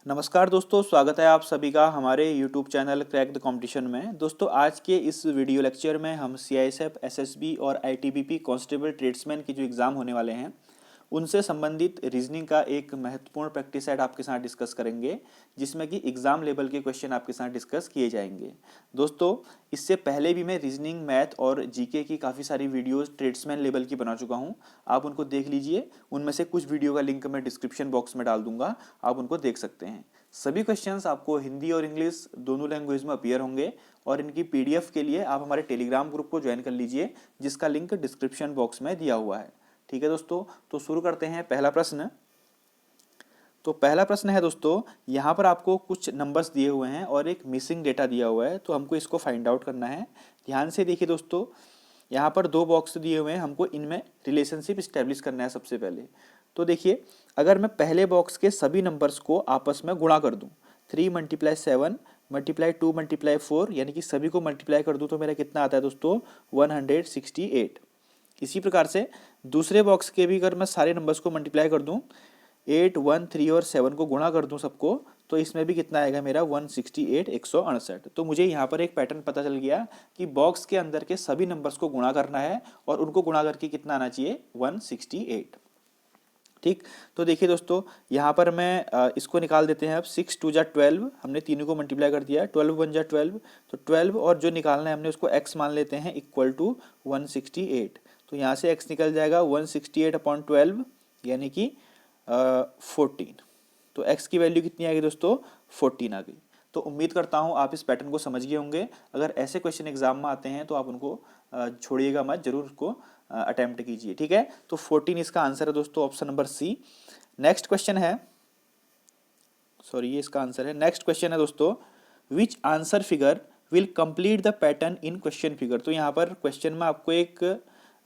नमस्कार दोस्तों, स्वागत है आप सभी का हमारे YouTube channel crack the competition में। दोस्तों आज के इस वीडियो लेक्चर में हम CISF, SSB और ITBP कांस्टेबल ट्रेड्समैन की जो एग्ज़ाम होने वाले हैं उनसे संबंधित रीजनिंग का एक महत्वपूर्ण प्रैक्टिस सेट आपके साथ डिस्कस करेंगे, जिसमें कि एग्ज़ाम लेवल के क्वेश्चन आपके साथ डिस्कस किए जाएंगे। दोस्तों इससे पहले भी मैं रीजनिंग, मैथ और जीके की काफ़ी सारी वीडियोस ट्रेड्समैन लेवल की बना चुका हूं, आप उनको देख लीजिए। उनमें से कुछ वीडियो का लिंक मैं डिस्क्रिप्शन बॉक्स में डाल दूंगा, आप उनको देख सकते हैं। सभी क्वेश्चंस आपको हिंदी और इंग्लिश दोनों लैंग्वेज में अपीयर होंगे और इनकी PDF के लिए आप हमारे टेलीग्राम ग्रुप को ज्वाइन कर लीजिए, जिसका लिंक डिस्क्रिप्शन बॉक्स में दिया हुआ है। ठीक है दोस्तों, तो शुरू करते हैं। पहला प्रश्न। तो पहला प्रश्न है दोस्तों, यहाँ पर आपको कुछ नंबर्स दिए हुए हैं और एक मिसिंग डेटा दिया हुआ है, तो हमको इसको फाइंड आउट करना है। ध्यान से देखिए दोस्तों, यहाँ पर दो बॉक्स दिए हुए हैं, हमको इनमें रिलेशनशिप इस्टेब्लिश करना है सबसे पहले। तो देखिए, अगर मैं पहले बॉक्स के सभी नंबर्स को आपस में गुणा कर दूँ, 3 × 7 × 2 × 4, यानी कि सभी को मल्टीप्लाई कर दूँ तो मेरा कितना आता है दोस्तों, 168। इसी प्रकार से दूसरे बॉक्स के भी अगर मैं सारे नंबर्स को मल्टीप्लाई कर दूं, 8, 1, 3 और 7 को गुणा कर दूं सबको, तो इसमें भी कितना आएगा मेरा 168, 168। तो मुझे यहाँ पर एक पैटर्न पता चल गया कि बॉक्स के अंदर के सभी नंबर्स को गुणा करना है और उनको गुणा करके कितना आना चाहिए, 168। ठीक, तो देखिए दोस्तों, यहाँ पर मैं इसको निकाल देते हैं। अब 6 × 2 = 12, हमने तीनों को मल्टीप्लाई कर दिया। 12 × 1 = 12, तो 12 और जो निकालना है हमने उसको x मान लेते हैं इक्वल टू 168। तो यहाँ से x निकल जाएगा 168/12, यानी कि 14। तो x की वैल्यू कितनी आ गई दोस्तों, 14 आ गई। तो उम्मीद करता हूँ आप इस पैटर्न को समझ गए होंगे। अगर ऐसे क्वेश्चन एग्जाम में आते हैं तो आप उनको छोड़िएगा मत, जरूर उसको अटेम्प्ट कीजिए। ठीक है, तो 14 इसका आंसर है दोस्तों, option number C. Next question है, सॉरी ये इसका आंसर है। नेक्स्ट क्वेश्चन है दोस्तों, which answer figure will complete the pattern in question figure. तो यहाँ पर क्वेश्चन में आपको एक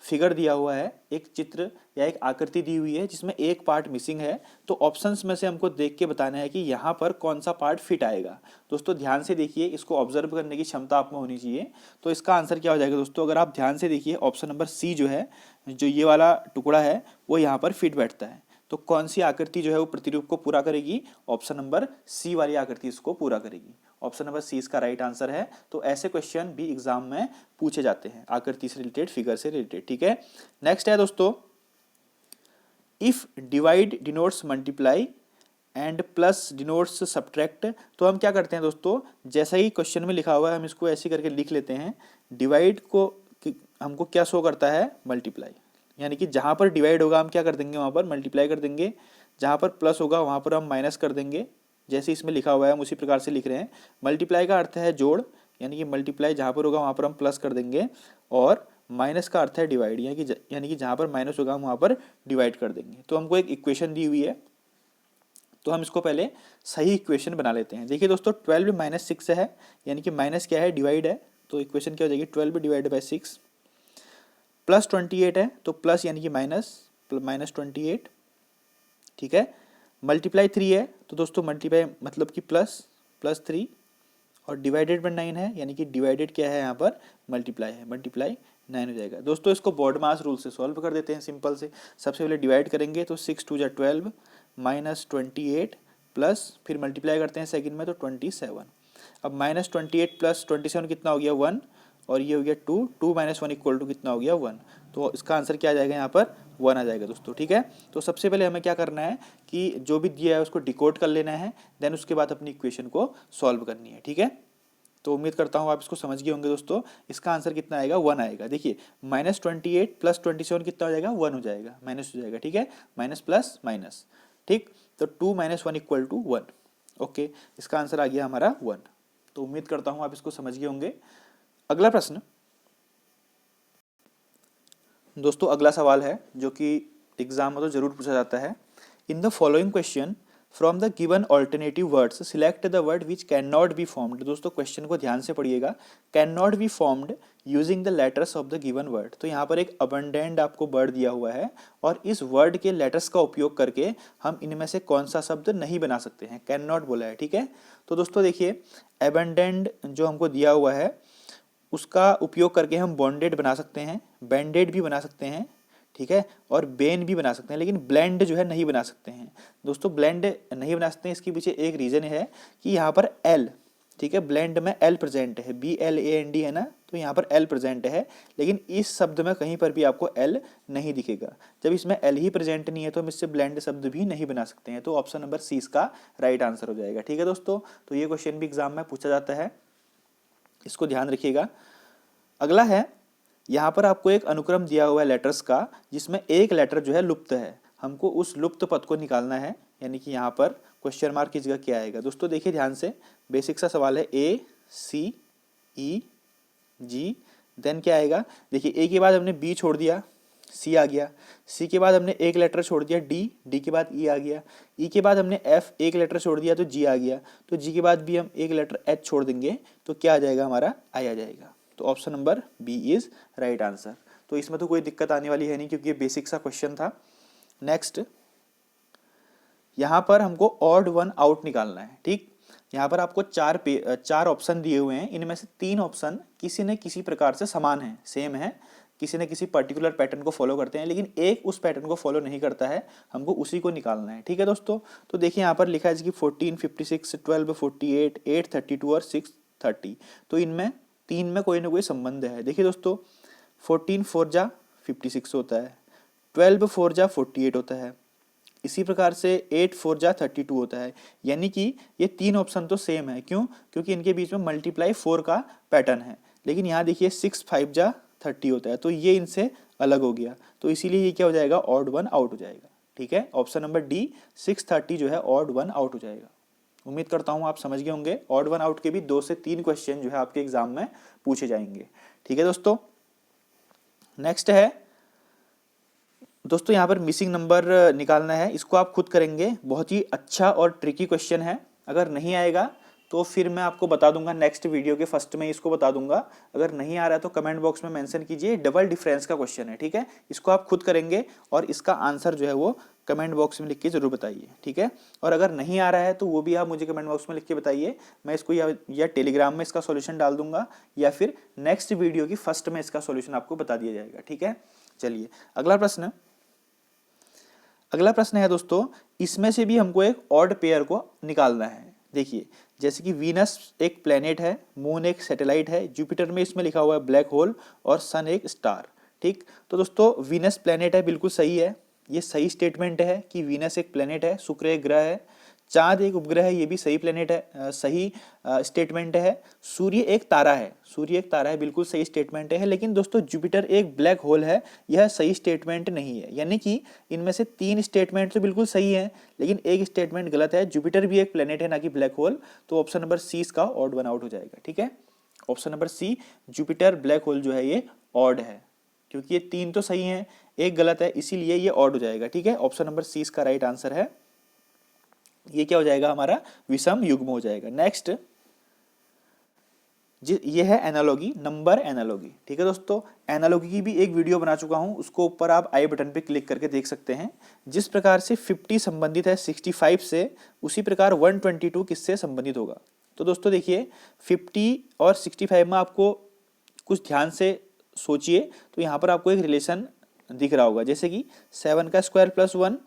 फिगर दिया हुआ है, एक चित्र या एक आकृति दी हुई है जिसमें एक पार्ट मिसिंग है। तो ऑप्शंस में से हमको देख के बताना है कि यहाँ पर कौन सा पार्ट फिट आएगा। दोस्तों ध्यान से देखिए, इसको ऑब्जर्व करने की क्षमता आप में होनी चाहिए। तो इसका आंसर क्या हो जाएगा दोस्तों, अगर आप ध्यान से देखिए, ऑप्शन नंबर सी जो है, जो ये वाला टुकड़ा है वो यहाँ पर फिट बैठता है। तो कौन सी आकृति जो है वो प्रतिरूप को पूरा करेगी, ऑप्शन नंबर सी वाली आकृति इसको पूरा करेगी। ऑप्शन नंबर सी इसका राइट आंसर है। तो ऐसे क्वेश्चन भी एग्जाम में पूछे जाते हैं, आकृति से रिलेटेड, फिगर से रिलेटेड। ठीक है, नेक्स्ट है दोस्तों, if divide denotes multiply and plus denotes subtract. तो हम क्या करते हैं दोस्तों, जैसा ही क्वेश्चन में लिखा हुआ है हम इसको ऐसे करके लिख लेते हैं। डिवाइड को हमको क्या शो करता है, मल्टीप्लाई, यानी कि जहाँ पर डिवाइड होगा हम क्या कर देंगे, वहाँ पर मल्टीप्लाई कर देंगे। जहाँ पर प्लस होगा वहाँ पर हम माइनस कर देंगे। जैसे इसमें लिखा हुआ है हम उसी प्रकार से लिख रहे हैं। मल्टीप्लाई का अर्थ है जोड़, यानी कि मल्टीप्लाई जहाँ पर होगा वहाँ पर हम प्लस कर देंगे, और माइनस का अर्थ है डिवाइड, यानी कि जहाँ पर माइनस होगा हम वहाँ पर डिवाइड कर देंगे। तो हमको एक इक्वेशन दी हुई है, तो हम इसको पहले सही इक्वेशन बना लेते हैं। देखिए दोस्तों, 12 - 6 है, यानी कि माइनस क्या है, डिवाइड है। तो इक्वेशन क्या हो जाएगी, 12 / 6 प्लस 28 है, तो प्लस यानी कि माइनस, -28। ठीक है, मल्टीप्लाई 3 है, तो दोस्तों मल्टीप्लाई मतलब कि +3, और डिवाइडेड बाय 9 है, यानी कि डिवाइडेड क्या है यहाँ पर, मल्टीप्लाई है, मल्टीप्लाई 9 हो जाएगा। दोस्तों इसको बॉड मास रूल से सॉल्व कर देते हैं सिंपल से। सबसे पहले डिवाइड करेंगे, तो 6 × 2 = 12 -28 प्लस, फिर मल्टीप्लाई करते हैं सेकंड में, तो 27। अब -28 + 27 कितना हो गया, 1, और ये हो गया 2, 2 - 1 = कितना हो गया, 1। तो इसका आंसर क्या आ जाएगा, यहाँ पर 1 आ जाएगा दोस्तों। ठीक है, तो सबसे पहले हमें क्या करना है कि जो भी दिया है उसको डिकोड कर लेना है, देन उसके बाद अपनी इक्वेशन को सॉल्व करनी है। ठीक है, तो उम्मीद करता हूँ आप इसको समझ गए होंगे दोस्तों। इसका आंसर कितना आएगा, 1 आएगा। देखिए -28 + 27 कितना हो जाएगा, 1 हो जाएगा, माइनस हो जाएगा। ठीक है, माइनस प्लस माइनस। ठीक, तो 2 - 1 = 1। ओके, इसका आंसर आ गया हमारा 1। तो उम्मीद करता हूँ आप इसको समझ गए होंगे। अगला प्रश्न दोस्तों, अगला सवाल है जो कि एग्जाम में तो जरूर पूछा जाता है। In the following question from the given alternative words select the word which can not be formed. दोस्तों क्वेश्चन को ध्यान से पढ़िएगा, can not be formed using the letters of the given word. तो यहाँ पर एक अबंडेंट आपको वर्ड दिया हुआ है, और इस वर्ड के लेटर्स का उपयोग करके हम इनमें से कौन सा शब्द नहीं बना सकते हैं, कैन नॉट बोला है। ठीक है, तो दोस्तों देखिए, अबंडेंट जो हमको दिया हुआ है उसका उपयोग करके हम बॉन्डेड बना सकते हैं, बैंडेड भी बना सकते हैं। ठीक है, और बेन भी बना सकते हैं, लेकिन ब्लेंड जो है नहीं बना सकते हैं। दोस्तों ब्लेंड नहीं बना सकते हैं, इसके पीछे एक रीज़न है कि यहाँ पर एल, ठीक है, ब्लेंड में एल प्रेजेंट है, BLAND है ना, तो यहाँ पर एल प्रेजेंट है, लेकिन इस शब्द में कहीं पर भी आपको एल नहीं दिखेगा। जब इसमें एल ही प्रेजेंट नहीं है तो हम इससे ब्लेंड शब्द भी नहीं बना सकते हैं, तो ऑप्शन नंबर सी इसका राइट आंसर हो जाएगा। ठीक है दोस्तों, तो ये क्वेश्चन भी एग्जाम में पूछा जाता है, इसको ध्यान रखिएगा। अगला है, यहाँ पर आपको एक अनुक्रम दिया हुआ है लेटर्स का, जिसमें एक लेटर जो है लुप्त है, हमको उस लुप्त पद को निकालना है, यानी कि यहाँ पर क्वेश्चन मार्क की जगह क्या आएगा। दोस्तों देखिए ध्यान से, बेसिक सा सवाल है, ACEG, देन क्या आएगा, देखिए ए के बाद हमने बी छोड़ दिया, सी आ गया, सी के बाद हमने एक लेटर छोड़ दिया डी, डी के बाद ई आ गया, ई के बाद हमने एफ एक लेटर छोड़ दिया तो जी आ गया, तो जी के बाद भी हम एक लेटर एच छोड़ देंगे तो क्या आ जाएगा, हमारा आई आ जाएगा। तो option number B is right answer. तो इसमें तो कोई दिक्कत आने वाली है नहीं, क्योंकि ये बेसिक सा क्वेश्चन था। नेक्स्ट, यहाँ पर हमको ऑड वन आउट निकालना है। ठीक, यहाँ पर आपको चार ऑप्शन दिए हुए हैं, इनमें से 3 ऑप्शन किसी न किसी प्रकार से समान है, सेम है, किसी न किसी पर्टिकुलर पैटर्न को फॉलो करते हैं, लेकिन एक उस पैटर्न को फॉलो नहीं करता है, हमको उसी को निकालना है। ठीक है दोस्तों, तो देखिए यहाँ पर लिखा है कि 14, 56, 12, 48, 8, 32 और 6, 30, तो इनमें 3 में कोई ना कोई संबंध है। देखिए दोस्तों, 14 4 जा 56 होता है, 12 4 जा 48 होता है, इसी प्रकार से 8 4 जा 32 होता है, यानी कि ये 3 ऑप्शन तो सेम है। क्यों? क्योंकि इनके बीच में मल्टीप्लाई 4 का पैटर्न है। लेकिन यहाँ देखिए 6 5 जा 30 होता है, तो ये इनसे अलग हो गया, तो इसीलिए ये क्या हो जाएगा, ऑड वन आउट हो जाएगा। ठीक है, ऑप्शन नंबर डी 630 जो है ऑड वन आउट हो जाएगा। उम्मीद करता हूँ आप समझ गए होंगे। ऑड वन आउट के भी 2 से 3 क्वेश्चन जो है आपके एग्जाम में पूछे जाएंगे। ठीक है दोस्तों, नेक्स्ट है दोस्तों, यहाँ पर मिसिंग नंबर निकालना है, इसको आप खुद करेंगे, बहुत ही अच्छा और ट्रिकी क्वेश्चन है। अगर नहीं आएगा तो फिर मैं आपको बता दूंगा, नेक्स्ट वीडियो के फर्स्ट में इसको बता दूंगा। अगर नहीं आ रहा है तो कमेंट बॉक्स में मेंशन कीजिए, डबल डिफरेंस का क्वेश्चन है। ठीक है, इसको आप खुद करेंगे और इसका आंसर जो है वो कमेंट बॉक्स में लिख के जरूर बताइए। ठीक है, और अगर नहीं आ रहा है तो वो भी आप मुझे कमेंट बॉक्स में लिख के बताइए, मैं इसको या टेलीग्राम में इसका सॉल्यूशन डाल दूंगा, या फिर नेक्स्ट वीडियो की फर्स्ट में इसका सॉल्यूशन आपको बता दिया जाएगा। ठीक है, चलिए अगला प्रश्न है दोस्तों, इसमें से भी हमको एक ऑड पेयर को निकालना है। देखिए, जैसे कि वीनस एक प्लेनेट है, मून एक सैटेलाइट है, जुपिटर में इसमें लिखा हुआ है ब्लैक होल, और सन एक स्टार। ठीक, तो दोस्तों वीनस प्लेनेट है, बिल्कुल सही है, ये सही स्टेटमेंट है कि वीनस एक प्लेनेट है, शुक्र एक ग्रह है, चांद एक उपग्रह है, ये भी सही प्लेनेट है, सही स्टेटमेंट है। सूर्य एक तारा है, बिल्कुल सही स्टेटमेंट है। लेकिन दोस्तों जुपिटर एक ब्लैक होल है, यह सही स्टेटमेंट नहीं है। यानी कि इनमें से 3 स्टेटमेंट तो बिल्कुल सही है, लेकिन एक स्टेटमेंट गलत है। जुपिटर भी एक प्लेनेट है, ना कि ब्लैक होल, तो ऑप्शन नंबर सी इसका ऑड वन आउट हो जाएगा। ठीक है, option number C Jupiter black hole जो है ये ऑड है, क्योंकि ये 3 तो सही है, एक गलत है, इसीलिए ये ऑड हो जाएगा। ठीक है, ऑप्शन नंबर सी इसका राइट आंसर है। ये क्या हो जाएगा, हमारा विषम युग्म हो जाएगा। नेक्स्ट, ये है एनालॉगी, नंबर एनालॉगी। ठीक है दोस्तों, एनालॉगी की भी एक वीडियो बना चुका हूं, उसको ऊपर आप आई बटन पे क्लिक करके देख सकते हैं। जिस प्रकार से 50 संबंधित है 65 से, उसी प्रकार 122 किससे संबंधित होगा। तो दोस्तों देखिए, 50 और 65 में आपको कुछ ध्यान से सोचिए, तो यहाँ पर आपको एक रिलेशन दिख रहा होगा, जैसे कि 7 का स्क्वायर प्लस 1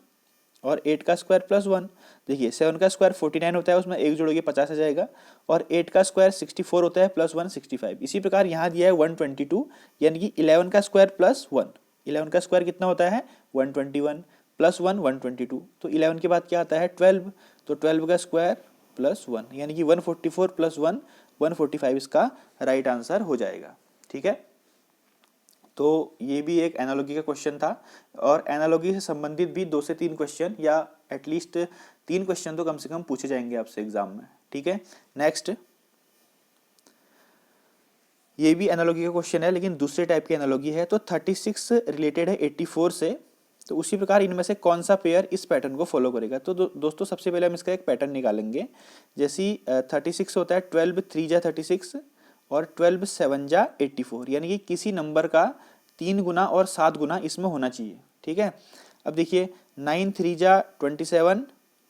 और 8 का स्क्वायर प्लस 1। देखिए 7 का स्क्वायर 49 होता है, उसमें एक जोड़ोगे 50 आ जाएगा, और 8 का स्क्वायर 64 होता है, प्लस 1 65। इसी प्रकार यहाँ दिया है 122, यानी कि 11 का स्क्वायर प्लस 1, 11 का स्क्वायर कितना होता है 121, प्लस 1 122, तो 11 के बाद क्या आता है 12, तो 12 का स्क्वायर प्लस 1, यानी कि 144 प्लस 1 145 इसका राइट आंसर हो जाएगा। ठीक है, तो ये भी एक एनालॉजी का क्वेश्चन था, और एनालॉजी से संबंधित भी 2 से 3 क्वेश्चन, या एटलीस्ट 3 क्वेश्चन तो कम से कम पूछे जाएंगे आपसे एग्जाम में। ठीक है, नेक्स्ट, ये भी एनालॉजी का क्वेश्चन है, लेकिन दूसरे टाइप की एनालॉजी है। तो 36 रिलेटेड है 84 से, तो उसी प्रकार इनमें से कौन सा पेयर इस पैटर्न को फॉलो करेगा। तो दोस्तों सबसे पहले हम इसका एक पैटर्न निकालेंगे। जैसे 36 होता है 12 3 जा 36 और 12 7 जा 84, यानी कि किसी नंबर का 3 गुना और 7 गुना इसमें होना चाहिए। ठीक है, अब देखिए 9 3 जा 27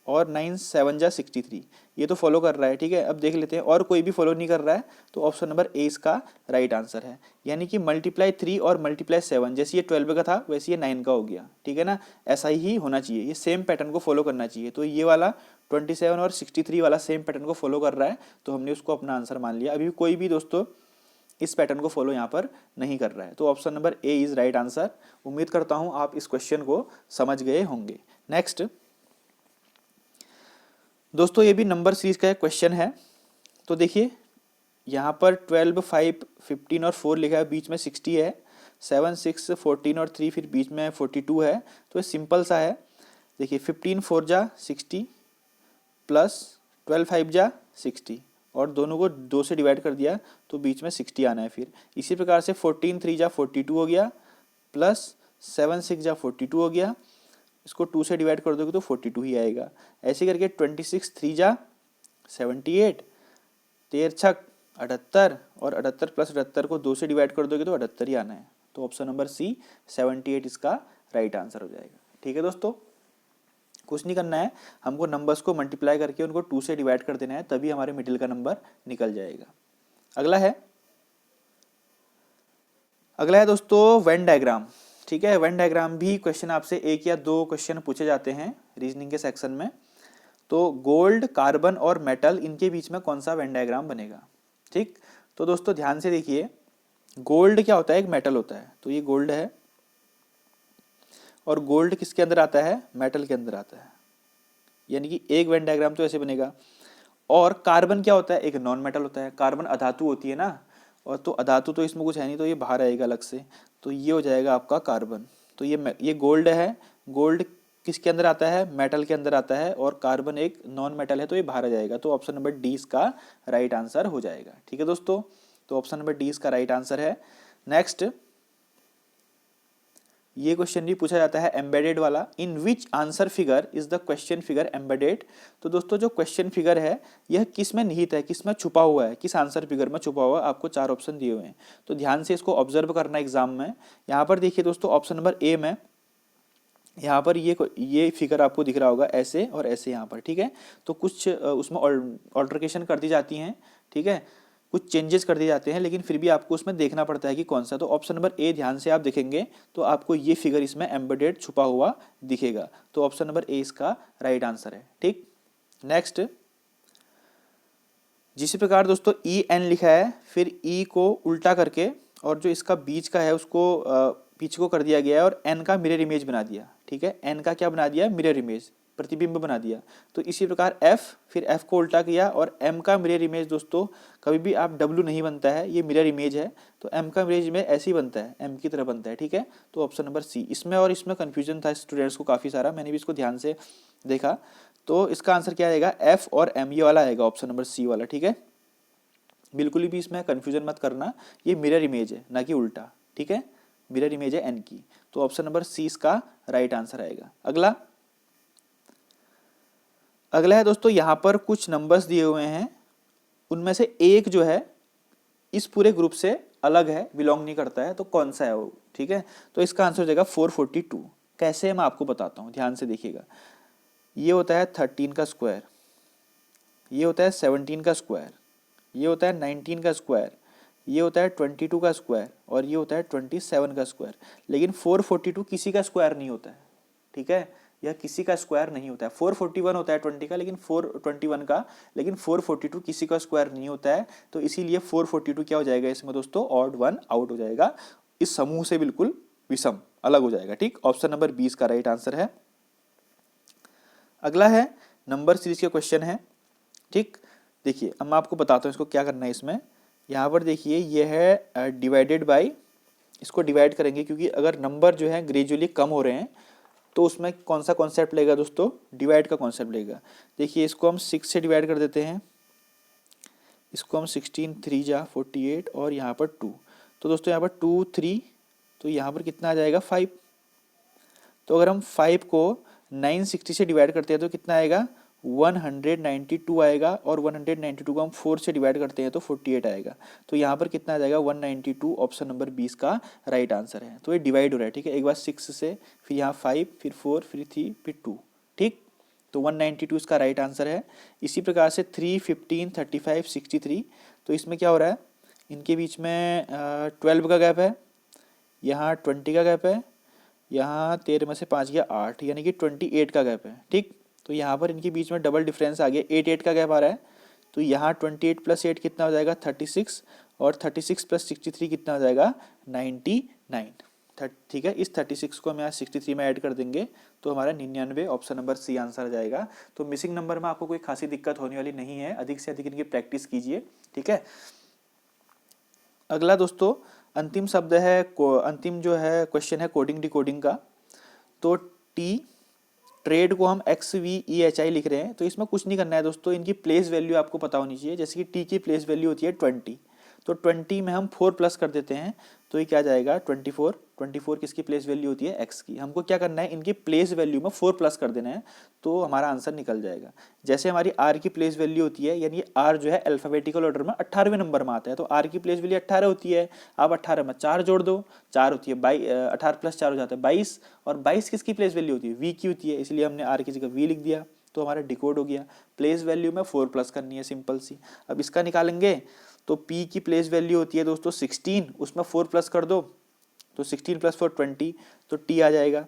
और 9 7 जा 63, ये तो फॉलो कर रहा है, ठीक है। अब देख लेते हैं और कोई भी फॉलो नहीं कर रहा है, तो ऑप्शन नंबर ए इसका राइट आंसर है। यानी कि मल्टीप्लाई 3 और मल्टीप्लाई 7, जैसे ये 12 का था वैसे ये 9 का हो गया, ठीक है ना। ऐसा ही होना चाहिए, ये सेम पैटर्न को फॉलो करना चाहिए। तो ये वाला 27 और 63 वाला सेम पैटर्न को फॉलो कर रहा है, तो हमने उसको अपना आंसर मान लिया। अभी कोई भी दोस्तों इस पैटर्न को फॉलो यहाँ पर नहीं कर रहा है, तो option number A is right answer. उम्मीद करता हूँ आप इस क्वेश्चन को समझ गए होंगे। नेक्स्ट दोस्तों, ये भी नंबर सीरीज का एक क्वेश्चन है। तो देखिए यहाँ पर 12, 5, 15 और 4 लिखा है, बीच में 60 है, 7, 6, 14 और 3 फिर बीच में 42 है। तो ये सिंपल सा है। देखिए 15 4 जा 60 प्लस 12 5 जा 60 और दोनों को 2 से डिवाइड कर दिया तो बीच में 60 आना है। फिर इसी प्रकार से 14 3 जा 42 हो गया, प्लस 7 6 जा 42 हो गया, इसको 2 से डिवाइड कर दोगे तो 42 ही आएगा। ऐसे करके 26 3 जा 78, 13 छक 78 और 78 प्लस 78 को 2 से डिवाइड कर दोगे तो 78 ही आना है। तो ऑप्शन नंबर सी 78 इसका राइट आंसर हो जाएगा। ठीक है दोस्तों, कुछ नहीं करना है, हमको नंबर्स को मल्टीप्लाई करके उनको 2 से डिवाइड कर देना है, तभी हमारे मिडिल का नंबर निकल जाएगा। अगला है दोस्तों वेन डायग्राम। ठीक है, वेन डायग्राम भी क्वेश्चन आपसे 1 या 2 क्वेश्चन पूछे जाते हैं रीजनिंग के सेक्शन में। तो गोल्ड, कार्बन और मेटल, इनके बीच में कौन सा वेन डायग्राम बनेगा। ठीक, तो दोस्तों ध्यान से देखिए, गोल्ड क्या होता है, एक मेटल होता है। तो ये गोल्ड है और गोल्ड किसके अंदर आता है, मेटल के अंदर आता है, यानी कि एक वेन डायग्राम तो ऐसे बनेगा। और कार्बन क्या होता है, एक नॉन मेटल होता है। कार्बन अधातु होती है ना, और तो अधातु तो इसमें कुछ है नहीं, तो ये बाहर आएगा अलग से, तो ये हो जाएगा आपका कार्बन। तो ये गोल्ड है, गोल्ड किसके अंदर आता है, मेटल के अंदर आता है, और कार्बन एक नॉन मेटल है, तो ये बाहर आ जाएगा। तो ऑप्शन नंबर डी इसका राइट आंसर हो जाएगा। ठीक है दोस्तों, तो ऑप्शन नंबर डी इसका राइट आंसर है। नेक्स्ट, ये क्वेश्चन भी पूछा जाता है एम्बेडेड वाला, in which answer figure is the question figure embedded. तो दोस्तों जो क्वेश्चन फिगर है यह किस में निहित है, किस में छुपा हुआ है, किस आंसर फिगर में छुपा हुआ है। आपको 4 ऑप्शन दिए हुए हैं, तो ध्यान से इसको ऑब्जर्व करना एग्जाम में। यहाँ पर देखिए दोस्तों, ऑप्शन नंबर ए में यहाँ पर ये फिगर आपको दिख रहा होगा ऐसे और ऐसे यहाँ पर। ठीक है, तो कुछ उसमें ऑल्ट्रेकेशन कर दी जाती हैं, ठीक है, कुछ चेंजेस कर दिए जाते हैं, लेकिन फिर भी आपको उसमें देखना पड़ता है कि कौन सा। तो ऑप्शन नंबर ए ध्यान से आप देखेंगे तो आपको ये फिगर इसमें एम्बेडेड छुपा हुआ दिखेगा। तो ऑप्शन नंबर ए इसका राइट आंसर है। ठीक, नेक्स्ट, जिस प्रकार दोस्तों ई एन लिखा है, फिर ई को उल्टा करके और जो इसका बीच का है उसको पीछे को कर दिया गया है और एन का मिरर इमेज बना दिया। ठीक है, एन का क्या बना दिया, मिरर इमेज, प्रतिबिंब बना दिया। तो इसी प्रकार एफ, फिर एफ को उल्टा किया और एम का मिरर इमेज दोस्तों कभी भी आप डब्ल्यू नहीं बनता है, ये मिरर इमेज है, तो एम का मिरर इमेज ऐसे ही बनता है, एम की तरह बनता है। ठीक है, तो ऑप्शन नंबर सी। इसमें और इसमें कन्फ्यूजन था स्टूडेंट्स को काफ़ी सारा, मैंने भी इसको ध्यान से देखा। तो इसका आंसर क्या आएगा, एफ और एम, ये वाला आएगा ऑप्शन नंबर सी वाला। ठीक है, बिल्कुल भी इसमें कन्फ्यूजन मत करना, ये मिरर इमेज है ना कि उल्टा। ठीक है, मिरर इमेज है एन की। तो ऑप्शन नंबर सी इसका राइट आंसर आएगा। अगला है दोस्तों, यहाँ पर कुछ नंबर्स दिए हुए हैं, उनमें से एक जो है इस पूरे ग्रुप से अलग है, बिलोंग नहीं करता है, तो कौन सा है वो। ठीक है, तो इसका आंसर हो जाएगा 442। कैसे, मैं आपको बताता हूँ, ध्यान से देखिएगा। ये होता है 13 का स्क्वायर, ये होता है 17 का स्क्वायर, ये होता है 19 का स्क्वायर, ये होता है 22 का स्क्वायर और ये होता है 27 का स्क्वायर। लेकिन 442 किसी का स्क्वायर नहीं होता है। ठीक है, यह किसी का स्क्वायर नहीं होता है। 441 होता है 20 का, लेकिन 421 का, लेकिन 442 किसी का स्क्वायर नहीं होता है। तो इसीलिए 442 क्या हो जाएगा इसमें दोस्तों, ऑड वन आउट हो जाएगा, इस समूह से बिल्कुल विषम अलग हो जाएगा। ठीक, ऑप्शन नंबर 20 का राइट आंसर है। अगला है नंबर सीरीज के क्वेश्चन है। ठीक, देखिए अब मैं आपको बताता हूँ इसको क्या करना है। इसमें यहाँ पर देखिए ये है डिवाइडेड बाय, इसको डिवाइड करेंगे क्योंकि अगर नंबर जो है ग्रेजुअली कम हो रहे हैं तो उसमें कौन सा कॉन्सेप्ट लेगा दोस्तों, डिवाइड का कॉन्सेप्ट लेगा। देखिए इसको हम 6 से डिवाइड कर देते हैं, इसको हम 16 3 जा 48 और यहाँ पर 2। तो दोस्तों यहाँ पर 2 3, तो यहाँ पर कितना आ जाएगा 5। तो अगर हम 5 को 960 से डिवाइड करते हैं तो कितना आएगा 192 आएगा, और 192 को हम 4 से डिवाइड करते हैं तो 48 आएगा। तो यहाँ पर कितना आ जाएगा 192, ऑप्शन नंबर 20 का राइट आंसर है। तो ये डिवाइड हो रहा है। ठीक है, एक बार 6 से, फिर यहाँ 5, फिर 4, फिर 3, फिर 2। ठीक, तो 192 इसका राइट आंसर है। इसी प्रकार से 3, 15, 35, 63, तो इसमें क्या हो रहा है, इनके बीच में 12 का गैप है, यहाँ 20 का गैप है, यहाँ 13 में से 5 गया 8, यानी कि 28 का गैप है। ठीक, तो यहाँ पर इनके बीच में डबल डिफरेंस आ गया, 8 का गैप आ रहा है। तो यहाँ 28 + 8 कितना हो जाएगा 36, और 36 + 63 कितना हो जाएगा 99। ठीक है, इस 36 को हम यहाँ 63 में ऐड कर देंगे तो हमारा 99, ऑप्शन नंबर सी आंसर आ जाएगा। तो मिसिंग नंबर में आपको कोई खासी दिक्कत होने वाली नहीं है, अधिक से अधिक इनकी प्रैक्टिस कीजिए। ठीक है, अगला दोस्तों अंतिम शब्द है, अंतिम जो है क्वेश्चन है कोडिंग डिकोडिंग का। तो टी ट्रेड को हम XVEHI लिख रहे हैं, तो इसमें कुछ नहीं करना है दोस्तों, इनकी प्लेस वैल्यू आपको पता होनी चाहिए। जैसे कि टी की प्लेस वैल्यू होती है 20, तो 20 में हम 4 प्लस कर देते हैं, तो ये क्या जाएगा 24। 24 किसकी प्लेस वैल्यू होती है x की। हमको क्या करना है, इनकी प्लेस वैल्यू में 4 प्लस कर देना है, तो हमारा आंसर निकल जाएगा। जैसे हमारी r की प्लेस वैल्यू होती है, यानी r जो है अल्फाबेटिकल ऑर्डर में 18वें नंबर में आता है, तो r की प्लेस वैल्यू 18 होती है। आप 18 में 4 जोड़ दो, 4 होती है 18 + 4 हो जाता है 22, और 22 किसकी प्लेस वैल्यू होती है, v की होती है, इसलिए हमने r की जगह v लिख दिया, तो हमारा डिकोड हो गया। प्लेस वैल्यू में 4 प्लस करनी है, सिंपल सी। अब इसका निकालेंगे, तो p की प्लेस वैल्यू होती है दोस्तों 16, उसमें 4 प्लस कर दो, तो 16 + 4 20, तो t आ जाएगा।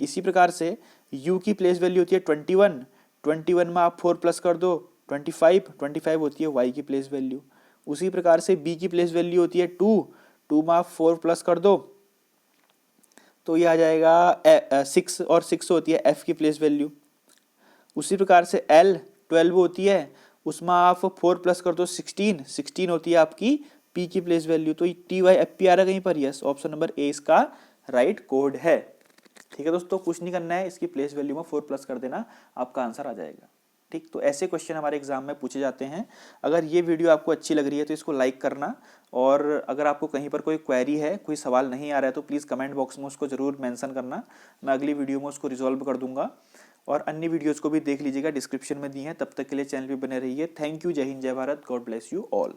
इसी प्रकार से u की प्लेस वैल्यू होती है 21, 21 में आप 4 प्लस कर दो 25, 25 होती है y की प्लेस वैल्यू। उसी प्रकार से b की प्लेस वैल्यू होती है 2, 2 में आप 4 प्लस कर दो, तो ये आ जाएगा 6, और 6 होती है f की प्लेस वैल्यू। उसी प्रकार से l 12 होती है, उसमें आप 4 प्लस कर दो 16, 16 होती है आपकी p की प्लेस वैल्यू। तो TYFP आ रहा कहीं पर, यस, ऑप्शन नंबर ए इसका राइट कोड है। ठीक है दोस्तों, कुछ नहीं करना है, इसकी प्लेस वैल्यू में 4 प्लस कर देना, आपका आंसर आ जाएगा। ठीक, तो ऐसे क्वेश्चन हमारे एग्जाम में पूछे जाते हैं। अगर ये वीडियो आपको अच्छी लग रही है तो इसको लाइक करना, और अगर आपको कहीं पर कोई क्वेरी है, कोई सवाल नहीं आ रहा है, तो प्लीज़ कमेंट बॉक्स में उसको ज़रूर मेंशन करना, मैं अगली वीडियो में उसको रिजॉल्व कर दूंगा। और अन्य वीडियोज़ को भी देख लीजिएगा, डिस्क्रिप्शन में दी हैं। तब तक के लिए चैनल पर बने रहिए। थैंक यू, जय हिंद, जय Bharat, God bless you all.